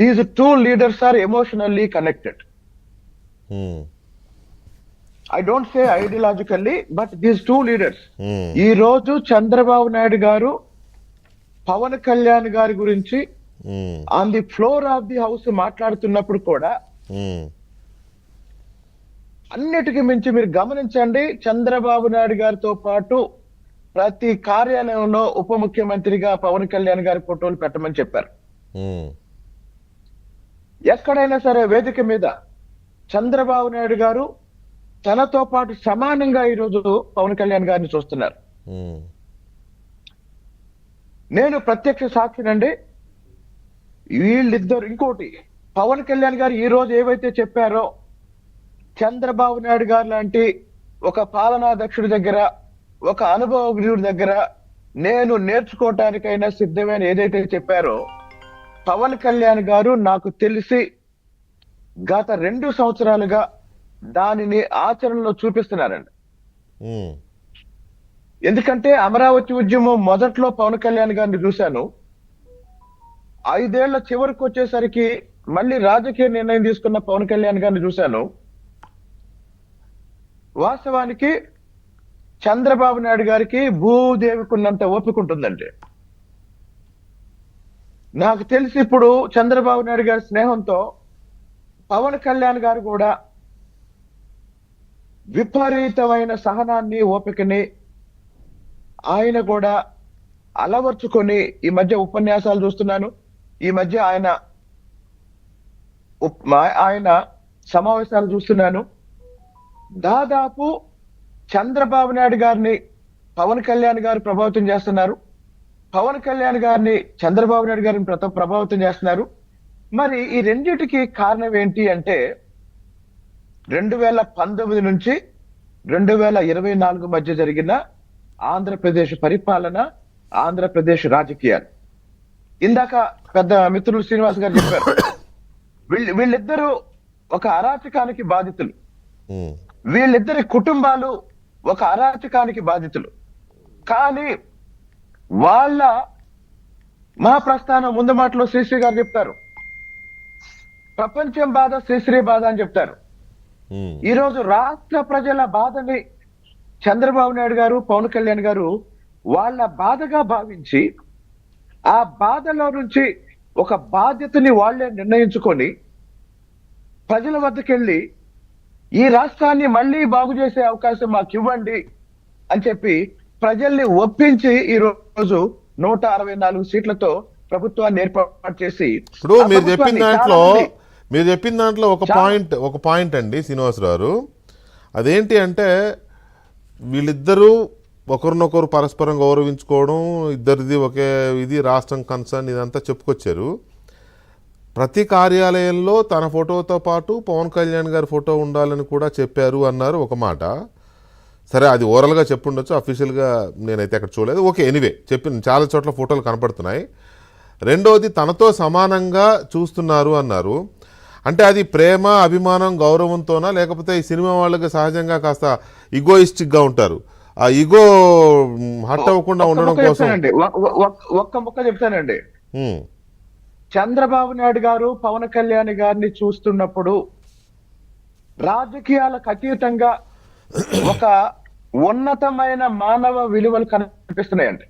these two leaders are emotionally connected. I don't say ideologically, but these two leaders. ఈ రోజు చంద్రబాబు నాయుడు గారు పవన్ కళ్యాణ్ గారి గురించి on the floor of the house మాట్లాడుతున్నప్పుడు కూడా అన్నిటికీ మించి మీరు గమనించండి, చంద్రబాబు నాయుడు గారితో పాటు ప్రతి కార్యాలయంలో ఉప ముఖ్యమంత్రిగా పవన్ కళ్యాణ్ గారి ఫోటోలు పెట్టమని చెప్పారు. ఎక్కడైనా సరే వేదిక మీద చంద్రబాబు నాయుడు గారు తనతో పాటు సమానంగా ఈరోజు పవన్ కళ్యాణ్ గారిని చూస్తున్నారు. నేను ప్రత్యక్ష సాక్షినండి. వీళ్ళిద్దరు, ఇంకోటి పవన్ కళ్యాణ్ గారు ఈ రోజు ఏవైతే చెప్పారో, చంద్రబాబు నాయుడు గారు లాంటి ఒక పాలనాధ్యక్షుడి దగ్గర, ఒక అనుభవజ్ఞుడి దగ్గర నేను నేర్చుకోవటానికైనా సిద్ధమైన ఏదైతే చెప్పారో, పవన్ కళ్యాణ్ గారు నాకు తెలిసి గత 2 సంవత్సరాలుగా దానిని ఆచరణలో చూపిస్తున్నారండి. ఎందుకంటే అమరావతి ఉద్యమం మొదట్లో పవన్ కళ్యాణ్ గారిని చూశాను. 5 ఏళ్ల చివరికి వచ్చేసరికి మళ్ళీ రాజకీయ నిర్ణయం తీసుకున్న పవన్ కళ్యాణ్ గారిని చూశాను. వాస్తవానికి చంద్రబాబు నాయుడు గారికి భూదేవికున్నంత ఓపిక ఉంటుందండి. నాకు తెలిసి ఇప్పుడు చంద్రబాబు నాయుడు గారి స్నేహంతో పవన్ కళ్యాణ్ గారు కూడా విపరీతమైన సహనాన్ని, ఓపికని ఆయన కూడా అలవర్చుకొని ఈ మధ్య ఉపన్యాసాలు చూస్తున్నాను. ఈ మధ్య ఆయన సమావేశాలు చూస్తున్నాను. దాదాపు చంద్రబాబు నాయుడు గారిని పవన్ కళ్యాణ్ గారు ప్రభావితం చేస్తున్నారు, పవన్ కళ్యాణ్ గారిని చంద్రబాబు నాయుడు గారిని ప్రభావితం చేస్తున్నారు. మరి ఈ రెండిటికి కారణం ఏంటి అంటే, 2019 నుంచి 2024 మధ్య జరిగిన ఆంధ్రప్రదేశ్ పరిపాలన, ఆంధ్రప్రదేశ్ రాజకీయాలు. ఇందాక పెద్ద మిత్రులు శ్రీనివాస్ గారు చెప్పారు, వీళ్ళిద్దరూ ఒక అరాచకానికి బాధితులు, వీళ్ళిద్దరి కుటుంబాలు ఒక అరాచకానికి బాధితులు. కానీ వాళ్ళ మహాప్రస్థానం ముందు మాటలో శ్రీశ్రీ గారు చెప్తారు, ప్రపంచం బాధ శ్రీశ్రీ బాధ అని చెప్తారు. ఈరోజు రాష్ట్ర ప్రజల బాధని చంద్రబాబు నాయుడు గారు, పవన్ కళ్యాణ్ గారు వాళ్ళ బాధగా భావించి, ఆ బాధలో నుంచి ఒక బాధ్యతని వాళ్లే నిర్ణయించుకొని ప్రజల వద్దకెళ్ళి ఈ రాష్ట్రాన్ని మళ్ళీ బాగు చేసే అవకాశం మాకు ఇవ్వండి అని చెప్పి ప్రజల్ని ఒప్పించి ఈ రోజు 164 సీట్లతో ప్రభుత్వాన్ని ఏర్పాటు చేసి, ఇప్పుడు మీరు చెప్పిన దాంట్లో ఒక పాయింట్ అండి శ్రీనివాసరావు, అదేంటి అంటే వీళ్ళిద్దరూ ఒకరినొకరు పరస్పరం గౌరవించుకోవడం, ఇద్దరిది ఒకే ఇది రాష్ట్రం కన్సర్న్, ఇదంతా చెప్పుకొచ్చారు. ప్రతి కార్యాలయంలో తన ఫోటోతో పాటు పవన్ కళ్యాణ్ గారి ఫోటో ఉండాలని కూడా చెప్పారు అన్నారు ఒక మాట. సరే, అది ఓరల్గా చెప్పుండొచ్చు, అఫీషియల్గా నేనైతే అక్కడ చూడలేదు. ఓకే, ఎనీవే చెప్పిన చాలా చోట్ల ఫోటోలు కనపడుతున్నాయి. రెండోది, తనతో సమానంగా చూస్తున్నారు అన్నారు. అంటే అది ప్రేమ, అభిమానం, గౌరవంతోనా, లేకపోతే ఈ సినిమా వాళ్ళకి సహజంగా కాస్త ఈగోయిస్టిక్గా ఉంటారు, ఆ ఈగో హట్ అవ్వకుండా ఉండడం కోసం? ఒక్క ముక్క చెప్తానండి. చంద్రబాబు నాయుడు గారు పవన్ కళ్యాణ్ గారిని చూస్తున్నప్పుడు రాజకీయాలకు అతీతంగా ఒక ఉన్నతమైన మానవ విలువలు కనిపిస్తున్నాయండి.